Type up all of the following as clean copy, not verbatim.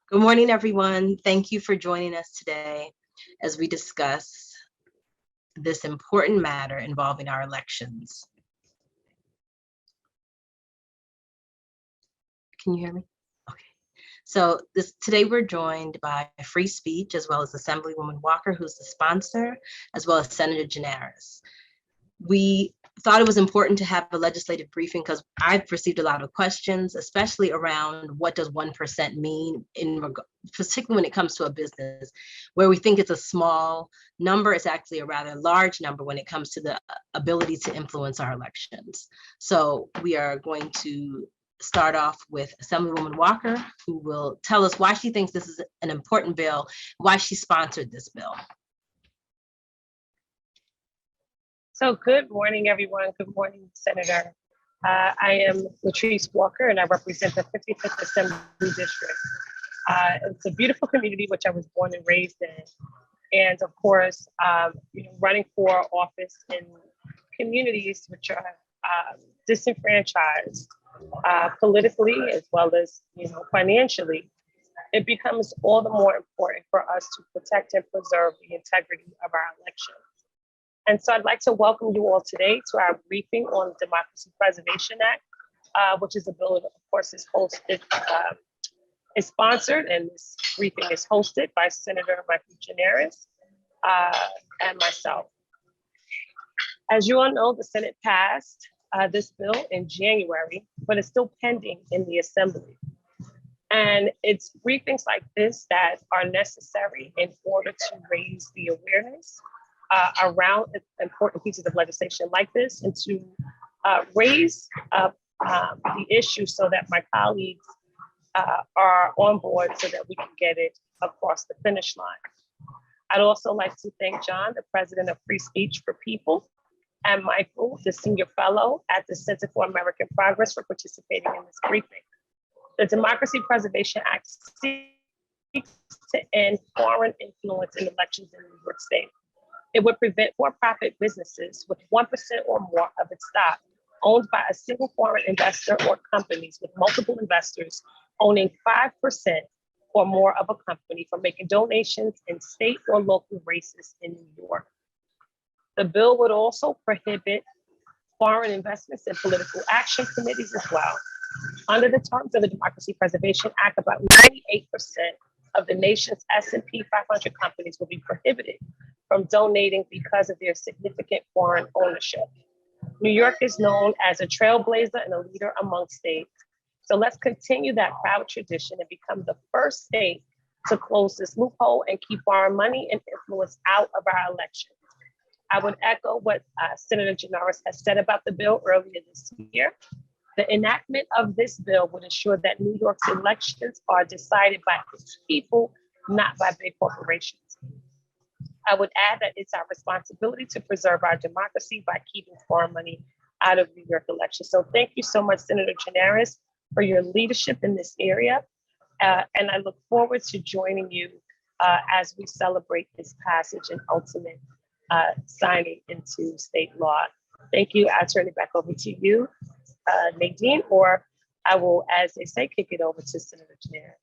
Good morning, everyone. Thank you for joining us today as we discuss this important matter involving our elections. Can you hear me? Okay. So today we're joined by Free Speech, as well as Assemblywoman Walker, who's the sponsor, as well as Senator Gianaris. We thought it was important to have a legislative briefing because I've received a lot of questions, especially around what does 1% mean, particularly when it comes to a business, where we think it's a small number. It's actually a rather large number when it comes to the ability to influence our elections. So we are going to start off with Assemblywoman Walker, who will tell us why she thinks this is an important bill, why she sponsored this bill. So good morning, everyone. Good morning, Senator. I am Latrice Walker, and I represent the 55th Assembly District. It's a beautiful community, which I was born and raised in. And of course, running for office in communities which are disenfranchised politically as well as financially, it becomes all the more important for us to protect and preserve the integrity of our elections. And so I'd like to welcome you all today to our briefing on the Democracy Preservation Act, which is a bill that, of course, is sponsored, and this briefing is hosted by Senator Gianaris and myself. As you all know, the Senate passed this bill in January, but it's still pending in the Assembly. And it's briefings like this that are necessary in order to raise the awareness around important pieces of legislation like this, and to raise up the issue so that my colleagues are on board so that we can get it across the finish line. I'd also like to thank John, the president of Free Speech for People, and Michael, the senior fellow at the Center for American Progress, for participating in this briefing. The Democracy Preservation Act seeks to end foreign influence in elections in New York State. It would prevent for-profit businesses with 1% or more of its stock owned by a single foreign investor or companies with multiple investors owning 5% or more of a company from making donations in state or local races in New York. The bill would also prohibit foreign investments in political action committees as well. Under the terms of the Democracy Preservation Act, about 98% of the nation's S&P 500 companies will be prohibited from donating because of their significant foreign ownership. New York is known as a trailblazer and a leader among states. So let's continue that proud tradition and become the first state to close this loophole and keep foreign money and influence out of our elections. I would echo what Senator Gianaris has said about the bill earlier this year. The enactment of this bill would ensure that New York's elections are decided by its people, not by big corporations. I would add that it's our responsibility to preserve our democracy by keeping foreign money out of New York elections. So thank you so much, Senator Gianaris, for your leadership in this area. And I look forward to joining you as we celebrate this passage and ultimate signing into state law. Thank you. I'll turn it back over to you, Nadine, or I will, as they say, kick it over to Senator Gianaris.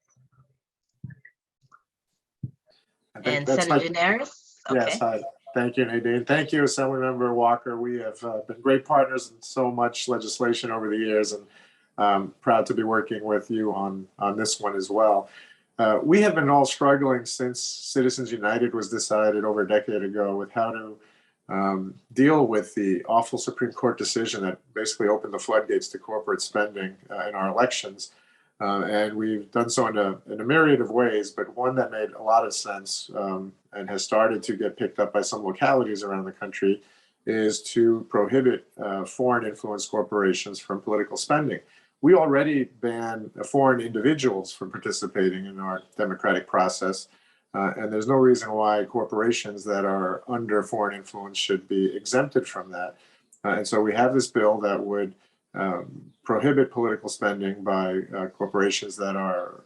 And Senator Gianaris? Okay. Yes, hi. Thank you, Nadine. Thank you, Assemblymember Walker. We have been great partners in so much legislation over the years, and proud to be working with you on this one as well. We have been all struggling since Citizens United was decided over a decade ago with how to deal with the awful Supreme Court decision that basically opened the floodgates to corporate spending in our elections. And we've done so in a myriad of ways, but one that made a lot of sense and has started to get picked up by some localities around the country is to prohibit foreign influence corporations from political spending. We already ban foreign individuals from participating in our democratic process, and there's no reason why corporations that are under foreign influence should be exempted from that. And so we have this bill that would prohibit political spending by corporations that are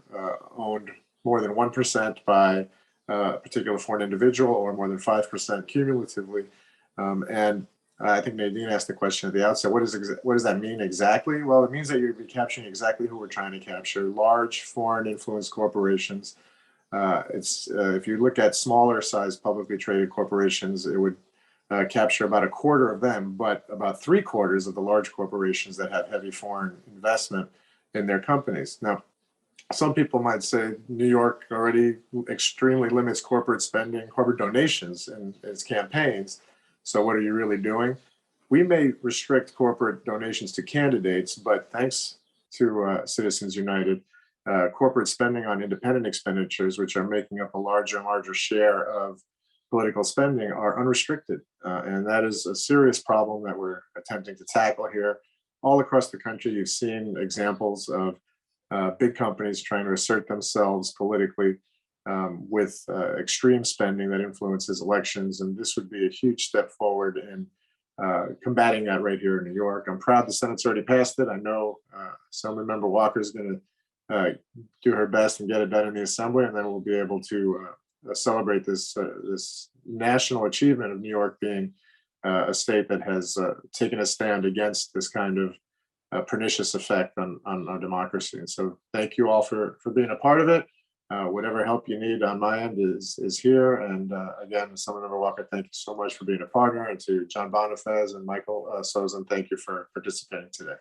owned more than 1% by a particular foreign individual or more than 5% cumulatively. And I think Nadine asked the question at the outset, what does that mean exactly? Well, it means that you'd be capturing exactly who we're trying to capture, large foreign influence corporations. If you look at smaller sized publicly traded corporations, it would capture about a quarter of them, but about 3/4 of the large corporations that have heavy foreign investment in their companies. Now, some people might say New York already extremely limits corporate spending, corporate donations in its campaigns. So what are you really doing? We may restrict corporate donations to candidates, but thanks to Citizens United, corporate spending on independent expenditures, which are making up a larger and larger share of political spending, are unrestricted. And that is a serious problem that we're attempting to tackle here. All across the country, you've seen examples of big companies trying to assert themselves politically with extreme spending that influences elections. And this would be a huge step forward in combating that right here in New York. I'm proud the Senate's already passed it. I know Assemblymember Walker is going to do her best and get it done in the Assembly, and then we'll be able to celebrate this national achievement of New York being a state that has taken a stand against this kind of pernicious effect on our democracy. And so thank you all for being a part of it. Whatever help you need on my end is here. And again, Assemblymember Walker, thank you so much for being a partner. And to John Bonifaz and Michael Sozan, thank you for participating today.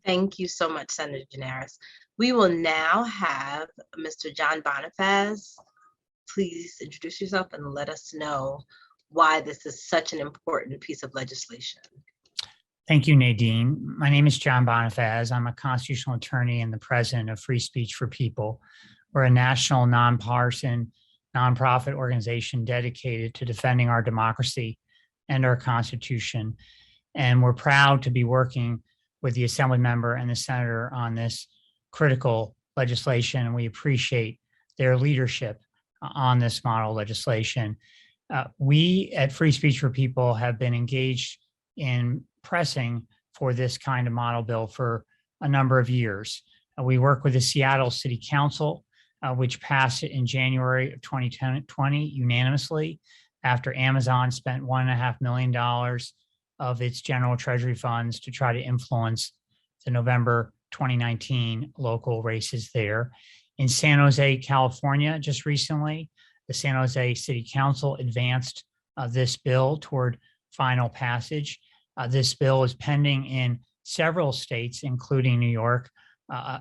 Thank you so much, Senator Gianaris. We will now have Mr. John Bonifaz. Please introduce yourself and let us know why this is such an important piece of legislation. Thank you, Nadine. My name is John Bonifaz. I'm a constitutional attorney and the president of Free Speech for People. We're a national, nonpartisan, nonprofit organization dedicated to defending our democracy and our Constitution. And we're proud to be working with the Assembly member and the senator on this critical legislation. And we appreciate their leadership on this model legislation. We at Free Speech for People have been engaged in pressing for this kind of model bill for a number of years. We work with the Seattle City Council, which passed it in January of 2020 unanimously after Amazon spent $1.5 million of its general treasury funds to try to influence the November 2019 local races there. In San Jose, California, just recently, the San Jose City Council advanced this bill toward final passage. This bill is pending in several states, including New York,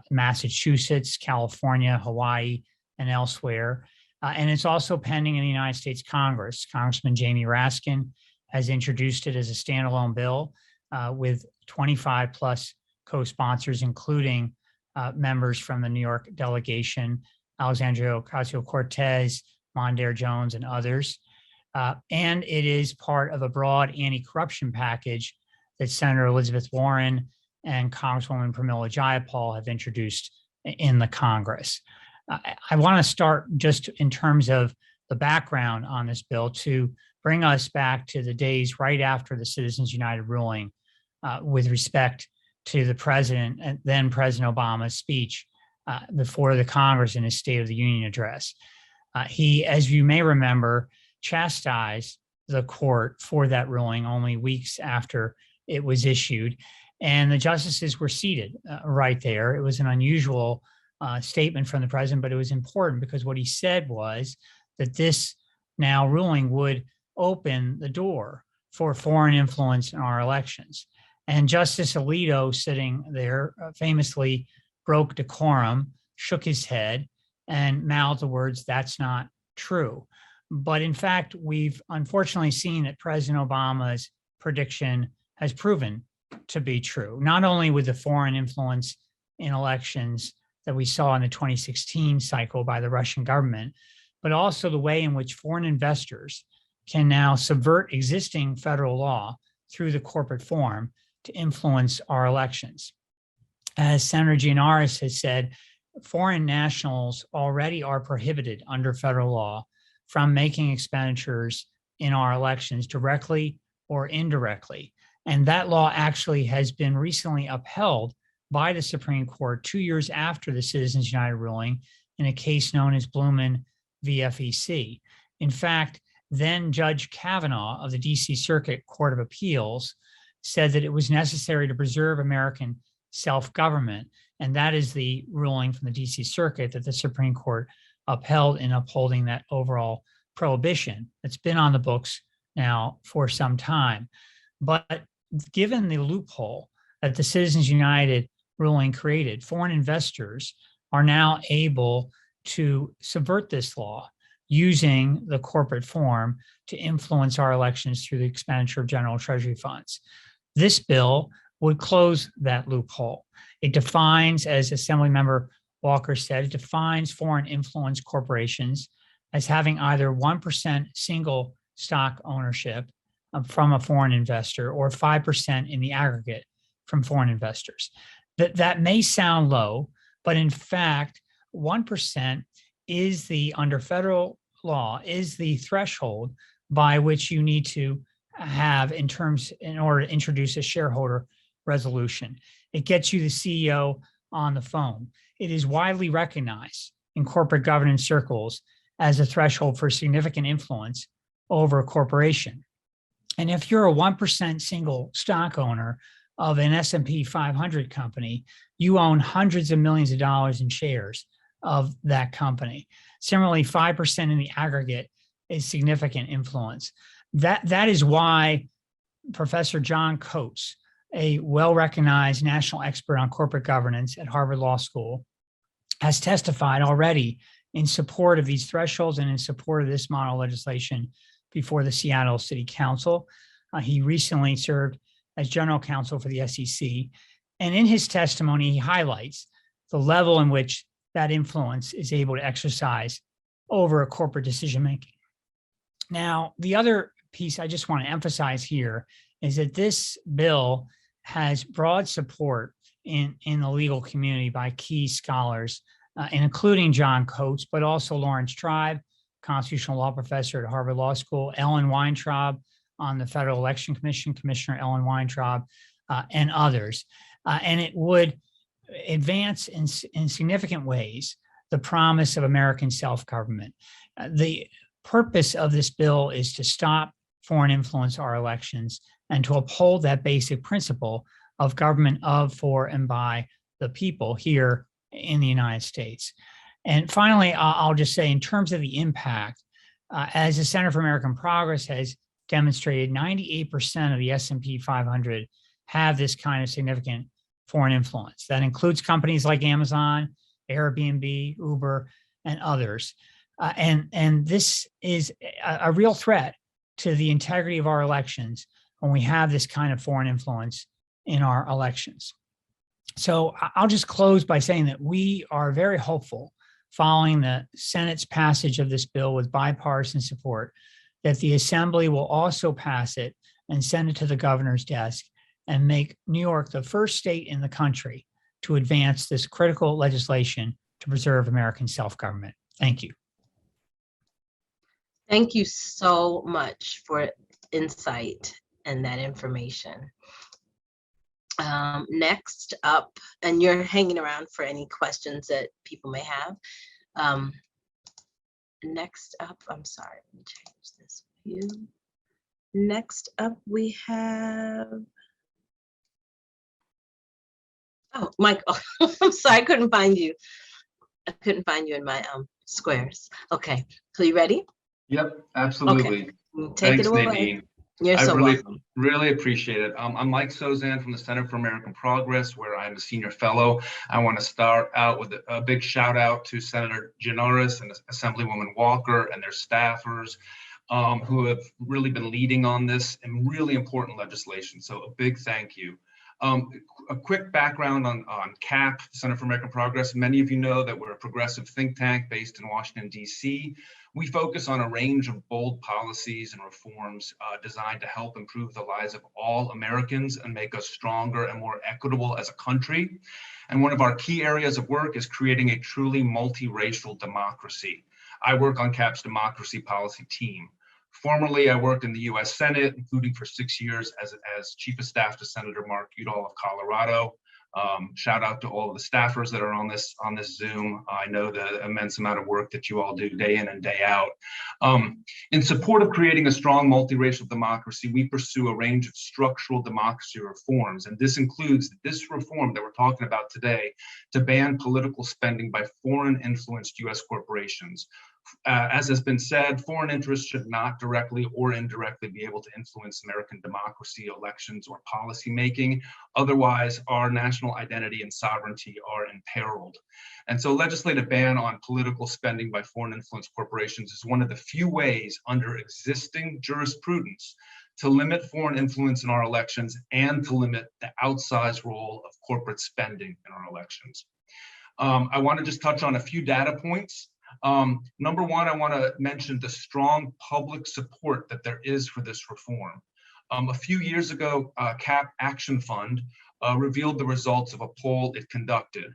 Massachusetts, California, Hawaii, and elsewhere. And it's also pending in the United States Congress. Congressman Jamie Raskin has introduced it as a standalone bill with 25 plus co-sponsors, including members from the New York delegation, Alexandria Ocasio-Cortez, Mondaire Jones, and others. And it is part of a broad anti-corruption package that Senator Elizabeth Warren and Congresswoman Pramila Jayapal have introduced in the Congress. I want to start just in terms of the background on this bill to bring us back to the days right after the Citizens United ruling with respect to the president and then President Obama's speech before the Congress in his State of the Union address. He, as you may remember, chastised the court for that ruling only weeks after it was issued. And the justices were seated right there. It was an unusual statement from the president, but it was important because what he said was that this now ruling would open the door for foreign influence in our elections. And Justice Alito, sitting there, famously broke decorum, shook his head, and mouthed the words, "That's not true." But in fact, we've unfortunately seen that President Obama's prediction has proven to be true, not only with the foreign influence in elections that we saw in the 2016 cycle by the Russian government, but also the way in which foreign investors can now subvert existing federal law through the corporate form to influence our elections. As Senator Gianaris has said, foreign nationals already are prohibited under federal law from making expenditures in our elections directly or indirectly. And that law actually has been recently upheld by the Supreme Court 2 years after the Citizens United ruling in a case known as Blumen v. FEC. In fact, then Judge Kavanaugh of the DC Circuit Court of Appeals said that it was necessary to preserve American self-government. And that is the ruling from the DC Circuit that the Supreme Court upheld in upholding that overall prohibition. It's been on the books now for some time. But given the loophole that the Citizens United ruling created, foreign investors are now able to subvert this law using the corporate form to influence our elections through the expenditure of general treasury funds. This bill would close that loophole. It defines, as Assemblymember Walker said, it defines foreign influence corporations as having either 1% single stock ownership from a foreign investor or 5% in the aggregate from foreign investors. That may sound low, but in fact, 1% is under federal law, is the threshold by which you need to have in order to introduce a shareholder resolution. It gets you the CEO on the phone. It is widely recognized in corporate governance circles as a threshold for significant influence over a corporation. And if you're a 1% single stock owner of an S&P 500 company, you own hundreds of millions of dollars in shares of that company. Similarly, 5% in the aggregate is significant influence. That is why Professor John Coates, a well-recognized national expert on corporate governance at Harvard Law School, has testified already in support of these thresholds and in support of this model legislation before the Seattle City Council. He recently served as general counsel for the SEC. And in his testimony, he highlights the level in which that influence is able to exercise over a corporate decision-making. Now, the other piece I just want to emphasize here is that this bill has broad support in the legal community by key scholars, including John Coates, but also Lawrence Tribe, constitutional law professor at Harvard Law School, Ellen Weintraub on the Federal Election Commission, Commissioner Ellen Weintraub, and others. And it would advance in significant ways the promise of American self-government. The purpose of this bill is to stop foreign influence our elections and to uphold that basic principle of government of, for, and by the people here in the United States. And finally, I'll just say in terms of the impact, as the Center for American Progress has demonstrated, 98% of the S&P 500 have this kind of significant foreign influence. That includes companies like Amazon, Airbnb, Uber, and others. And this is a real threat to the integrity of our elections when we have this kind of foreign influence in our elections. So I'll just close by saying that we are very hopeful, following the Senate's passage of this bill with bipartisan support, that the Assembly will also pass it and send it to the governor's desk and make New York the first state in the country to advance this critical legislation to preserve American self-government. Thank you. Thank you so much for insight and that information. Next up, and you're hanging around for any questions that people may have. Next up, I'm sorry, let me change this view. Next up, we have, oh, Michael, I'm sorry, I couldn't find you. I couldn't find you in my squares. Okay, so you ready? Yep, absolutely. Okay. Take it away. Nadine. You're so welcome. Really appreciate it. I'm Mike Sozan from the Center for American Progress, where I'm a senior fellow. I want to start out with a big shout out to Senator Gianaris and Assemblywoman Walker and their staffers who have really been leading on this and really important legislation. So a big thank you. A quick background on CAP, Center for American Progress. Many of you know that we're a progressive think tank based in Washington, D.C. We focus on a range of bold policies and reforms designed to help improve the lives of all Americans and make us stronger and more equitable as a country. And one of our key areas of work is creating a truly multiracial democracy. I work on CAP's democracy policy team. Formerly, I worked in the U.S. Senate, including for 6 years as Chief of Staff to Senator Mark Udall of Colorado. Shout out to all of the staffers that are on this Zoom. I know the immense amount of work that you all do day in and day out. In support of creating a strong multiracial democracy, we pursue a range of structural democracy reforms, and this includes this reform that we're talking about today to ban political spending by foreign-influenced U.S. corporations. As has been said, foreign interests should not directly or indirectly be able to influence American democracy, elections, or policy making. Otherwise, our national identity and sovereignty are imperiled. And so legislative ban on political spending by foreign influence corporations is one of the few ways under existing jurisprudence to limit foreign influence in our elections and to limit the outsized role of corporate spending in our elections. I want to just touch on a few data points. Number one, I want to mention the strong public support that there is for this reform. A few years ago, CAP Action Fund revealed the results of a poll it conducted.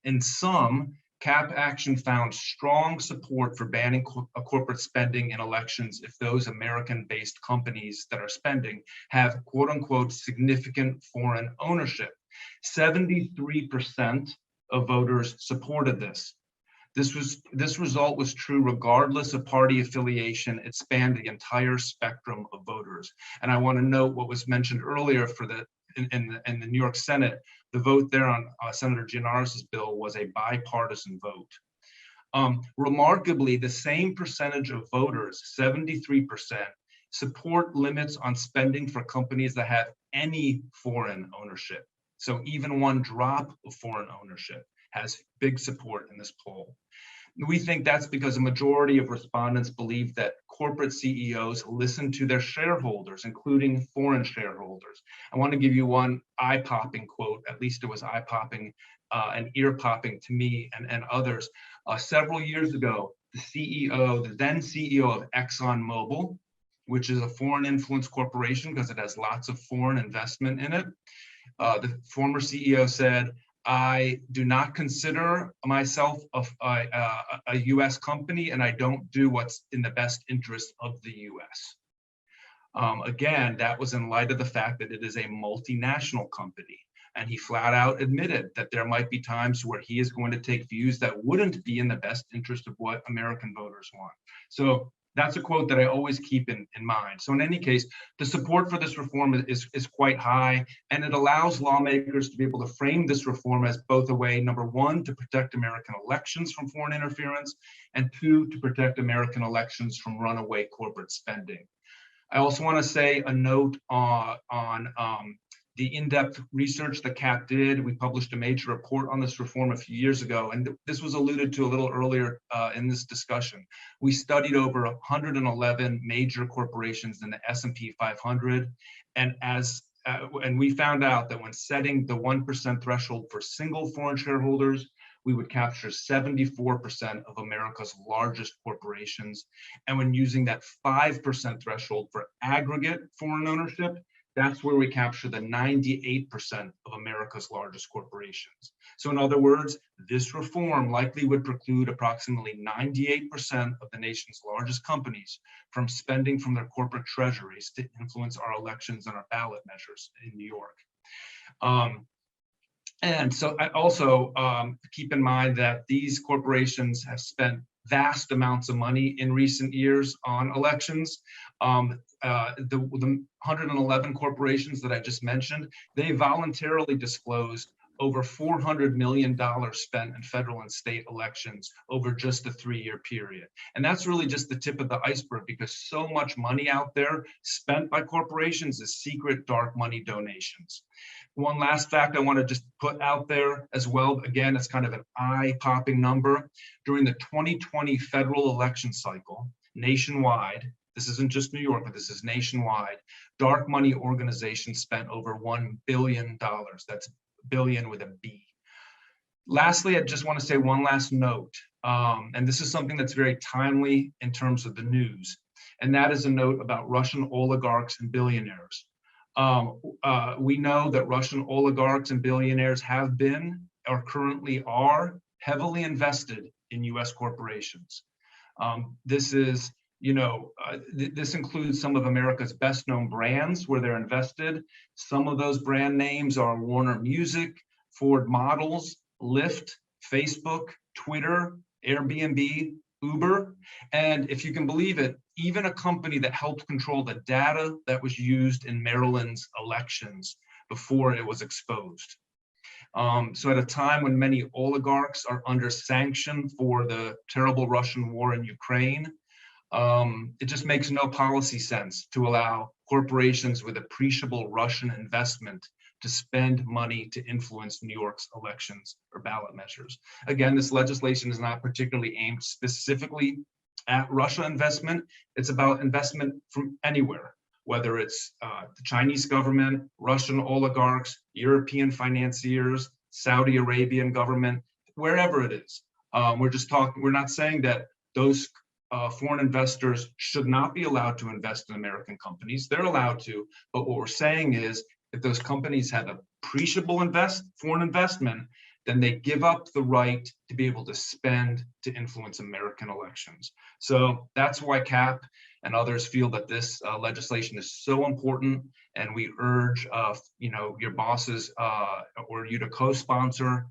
In sum, CAP Action found strong support for banning corporate spending in elections if those American-based companies that are spending have quote unquote significant foreign ownership. 73% of voters supported this. This result was true regardless of party affiliation. It spanned the entire spectrum of voters. And I want to note what was mentioned earlier for in the New York Senate. The vote there on Senator Gianaris' bill was a bipartisan vote. Remarkably, the same percentage of voters, 73%, support limits on spending for companies that have any foreign ownership. So even one drop of foreign ownership has big support in this poll. We think that's because a majority of respondents believe that corporate CEOs listen to their shareholders, including foreign shareholders. I want to give you one eye-popping quote, at least it was eye-popping and ear-popping to me and others. Several years ago, the then CEO of ExxonMobil, which is a foreign influence corporation because it has lots of foreign investment in it, the former CEO said, "I do not consider myself a U.S. company, and I don't do what's in the best interest of the U.S." Again, that was in light of the fact that it is a multinational company. And he flat out admitted that there might be times where he is going to take views that wouldn't be in the best interest of what American voters want. So that's a quote that I always keep in mind. So in any case, the support for this reform is quite high, and it allows lawmakers to be able to frame this reform as both a way, number one, to protect American elections from foreign interference, and two, to protect American elections from runaway corporate spending. I also want to say a note on the in-depth research that CAP did. We published a major report on this reform a few years ago, and this was alluded to a little earlier in this discussion. We studied over 111 major corporations in the S&P 500, and we found out that when setting the 1% threshold for single foreign shareholders, we would capture 74% of America's largest corporations. And when using that 5% threshold for aggregate foreign ownership, that's where we capture the 98% of America's largest corporations. So in other words, this reform likely would preclude approximately 98% of the nation's largest companies from spending from their corporate treasuries to influence our elections and our ballot measures in New York. And so I also keep in mind that these corporations have spent vast amounts of money in recent years on elections. The 111 corporations that I just mentioned, they voluntarily disclosed over $400 million spent in federal and state elections over just a 3-year period. And that's really just the tip of the iceberg, because so much money out there spent by corporations is secret dark money donations. One last fact I want to just put out there as well, again, it's kind of an eye-popping number. During the 2020 federal election cycle, nationwide, this isn't just New York, but this is nationwide, dark money organizations spent over $1 billion. That's billion with a B. Lastly, I just want to say one last note, and this is something that's very timely in terms of the news, and that is a note about Russian oligarchs and billionaires. We know that Russian oligarchs and billionaires have been, or currently are, heavily invested in U.S. corporations. This is, this includes some of America's best known brands where they're invested. Some of those brand names are Warner Music, Ford Models, Lyft, Facebook, Twitter, Airbnb, Uber, and if you can believe it, even a company that helped control the data that was used in Maryland's elections before it was exposed. So at a time when many oligarchs are under sanction for the terrible Russian war in Ukraine, it just makes no policy sense to allow corporations with appreciable Russian investment to spend money to influence New York's elections or ballot measures. Again, this legislation is not particularly aimed specifically at Russia investment. It's about investment from anywhere, whether it's the Chinese government, Russian oligarchs, European financiers, Saudi Arabian government, wherever it is. We're not saying that those foreign investors should not be allowed to invest in American companies. They're allowed to, but what we're saying is if those companies have appreciable foreign investment, then they give up the right to be able to spend to influence American elections. So that's why CAP and others feel that this legislation is so important, and we urge your bosses or you to co-sponsor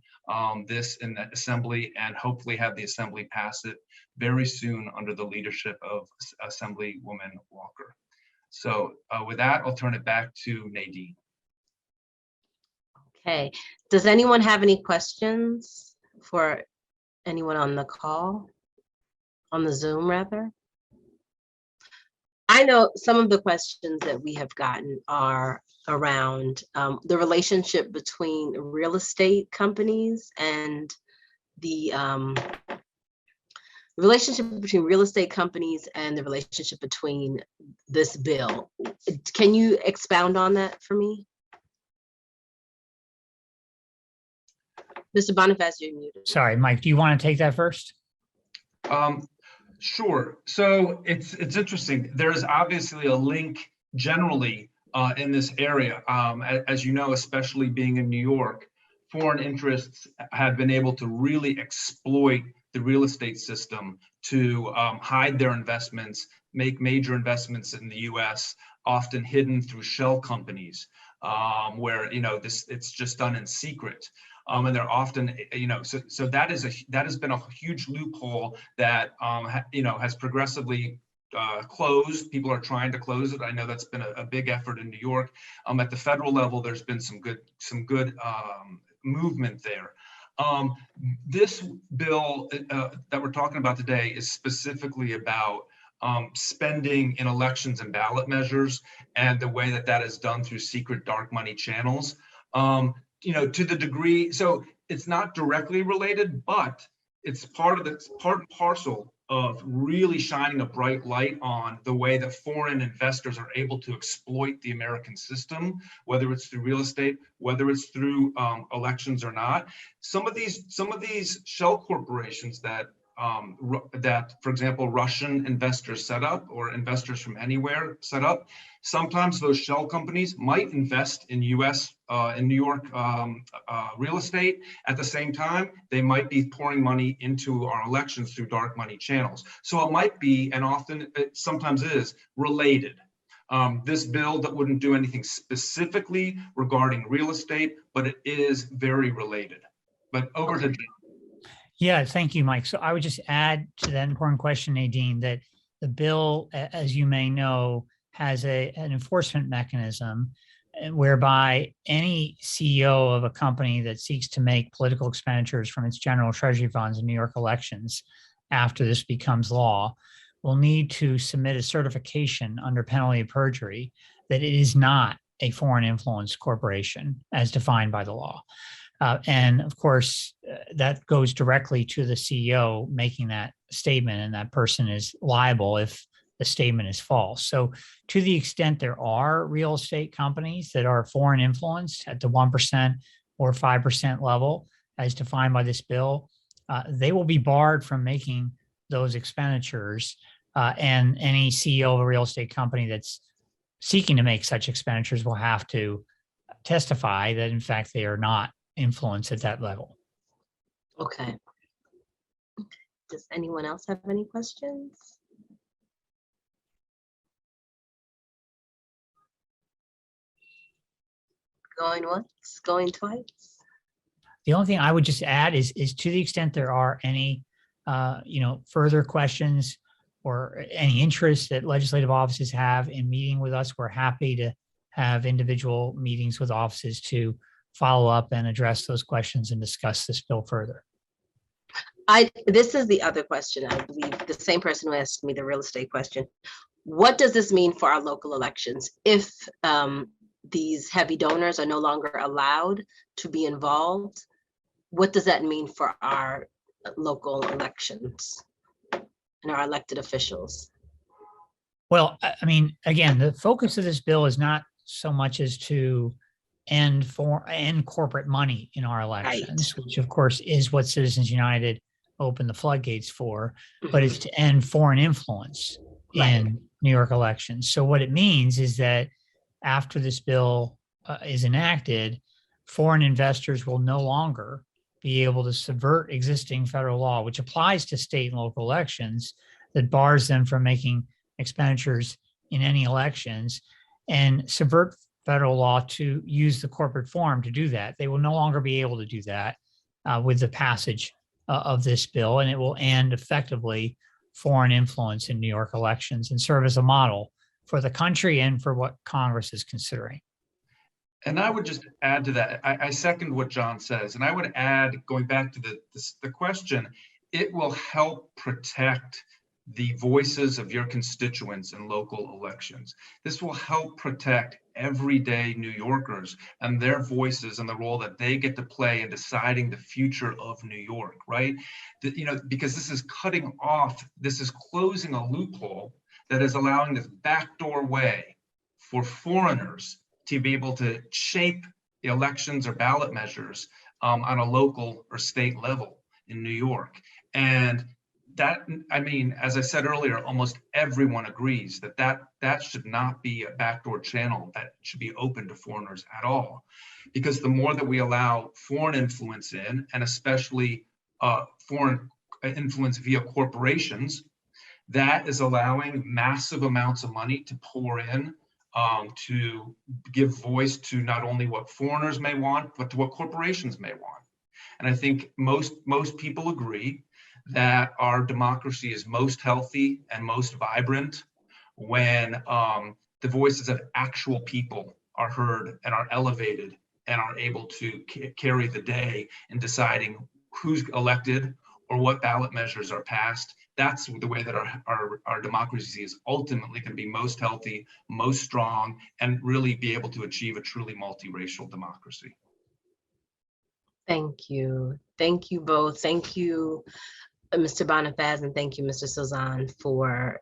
this in the Assembly and hopefully have the Assembly pass it very soon under the leadership of Assemblywoman Walker. So with that, I'll turn it back to Nadine. Okay, does anyone have any questions for anyone on the call, on the Zoom rather? I know some of the questions that we have gotten are around the relationship between real estate companies and the relationship between real estate companies and the relationship between this bill. Can you expound on that for me? Mr. Bonifaz, you're muted. Sorry, Mike, do you want to take that first? Sure. So it's interesting. There is obviously a link generally in this area. As you know, especially being in New York, foreign interests have been able to really exploit the real estate system to hide their investments, make major investments in the U.S., often hidden through shell companies, where it's just done in secret. And they're often, so that has been a huge loophole that has progressively closed. People are trying to close it. I know that's been a big effort in New York. At the federal level, there's been some good movement there. This bill that we're talking about today is specifically about spending in elections and ballot measures and the way that is done through secret dark money channels. To the degree, so it's not directly related, but it's part and parcel of really shining a bright light on the way that foreign investors are able to exploit the American system, whether it's through real estate, whether it's through elections or not. Some of these shell corporations that, for example, Russian investors set up or investors from anywhere set up, sometimes those shell companies might invest in in New York real estate. At the same time, they might be pouring money into our elections through dark money channels. So it might be, and often it sometimes is, related. This bill that wouldn't do anything specifically regarding real estate, but it is very related. But over to Jim. Yeah, thank you, Mike. So I would just add to that important question, Nadine, that the bill, as you may know, has an enforcement mechanism whereby any CEO of a company that seeks to make political expenditures from its general treasury funds in New York elections after this becomes law will need to submit a certification under penalty of perjury that it is not a foreign influence corporation as defined by the law. And of course, that goes directly to the CEO making that statement, and that person is liable if the statement is false. So to the extent there are real estate companies that are foreign influenced at the 1% or 5% level, as defined by this bill, they will be barred from making those expenditures. And any CEO of a real estate company that's seeking to make such expenditures will have to testify that, in fact, they are not influence at that level. Okay. Does anyone else have any questions? Going once, going twice. The only thing I would just add is to the extent there are any, further questions or any interest that legislative offices have in meeting with us, we're happy to have individual meetings with offices to follow up and address those questions and discuss this bill further. This is the other question. I believe the same person who asked me the real estate question. What does this mean for our local elections if these heavy donors are no longer allowed to be involved? What does that mean for our local elections and our elected officials? Well, I mean, again, the focus of this bill is not so much as to end corporate money in our elections, which of course is what Citizens United opened the floodgates for, but it's to end foreign influence in New York elections. So what it means is that after this bill is enacted, foreign investors will no longer be able to subvert existing federal law, which applies to state and local elections, that bars them from making expenditures in any elections, and subvert federal law to use the corporate form to do that. They will no longer be able to do that with the passage of this bill, and it will end effectively foreign influence in New York elections and serve as a model for the country and for what Congress is considering. And I would just add to that. I second what John says, and I would add, going back to the question, it will help protect the voices of your constituents in local elections. This will help protect everyday New Yorkers and their voices and the role that they get to play in deciding the future of New York, right? Because this is closing a loophole that is allowing this backdoor way for foreigners to be able to shape the elections or ballot measures on a local or state level in New York. And that, I mean, as I said earlier, almost everyone agrees that should not be a backdoor channel that should be open to foreigners at all. Because the more that we allow foreign influence in, and especially foreign influence via corporations, that is allowing massive amounts of money to pour in to give voice to not only what foreigners may want, but to what corporations may want. And I think most people agree that our democracy is most healthy and most vibrant when the voices of actual people are heard and are elevated and are able to carry the day in deciding who's elected or what ballot measures are passed. That's the way that our democracy is ultimately going to be most healthy, most strong, and really be able to achieve a truly multiracial democracy. Thank you. Thank you both. Thank you, Mr. Bonifaz, and thank you, Mr. Sozan, for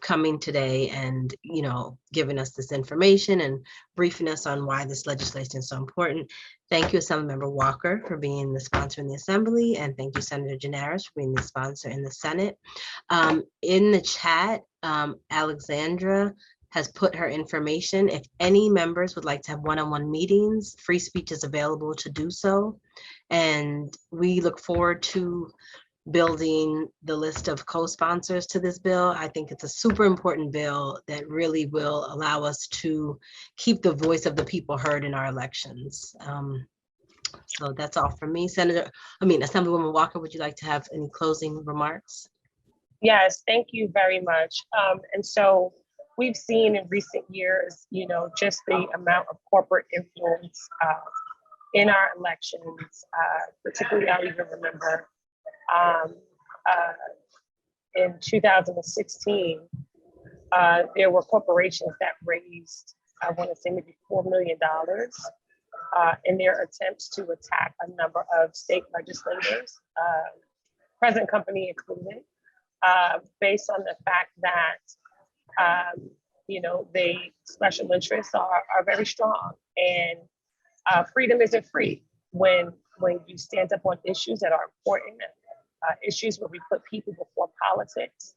coming today and, giving us this information and briefing us on why this legislation is so important. Thank you, Assemblymember Walker, for being the sponsor in the Assembly, and thank you, Senator Gianaris, for being the sponsor in the Senate. In the chat, Alexandra has put her information. If any members would like to have one-on-one meetings, free speech is available to do so. And we look forward to building the list of co-sponsors to this bill. I think it's a super important bill that really will allow us to keep the voice of the people heard in our elections. So that's all from me. Assemblywoman Walker, would you like to have any closing remarks? Yes, thank you very much. And so we've seen in recent years, just the amount of corporate influence in our elections. Particularly, I even remember in 2016, there were corporations that raised, I want to say maybe $4 million in their attempts to attack a number of state legislators, present company included, based on the fact that, the special interests are very strong, and freedom isn't free when you stand up on issues that are important, issues where we put people before politics,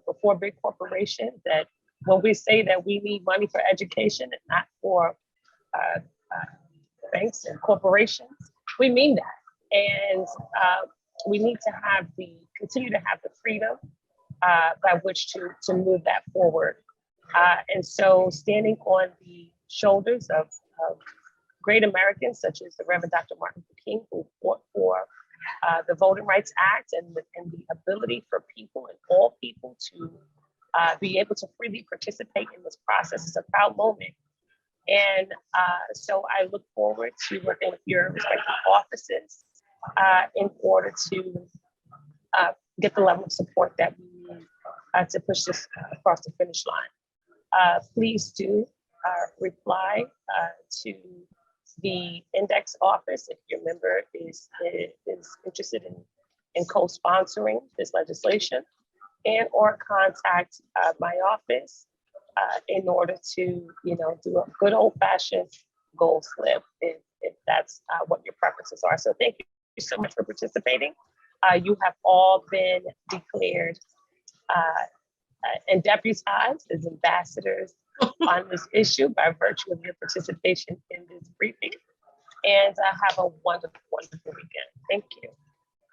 before big corporations. That when we say that we need money for education and not for banks and corporations, we mean that. And we need to continue to have the freedom by which to move that forward. And so standing on the shoulders of great Americans such as the Reverend Dr. Martin Luther King, who fought for the Voting Rights Act and the ability for people and all people to be able to freely participate in this process. Is a proud moment. And so I look forward to working with your respective offices in order to get the level of support that we need to push this across the finish line. Please do reply to the index office if your member is interested in co-sponsoring this legislation, and or contact my office in order to, do a good old-fashioned goal slip if that's what your preferences are. So thank you so much for participating. You have all been declared and deputized as ambassadors on this issue by virtue of your participation in this briefing. And have a wonderful, wonderful weekend. Thank you.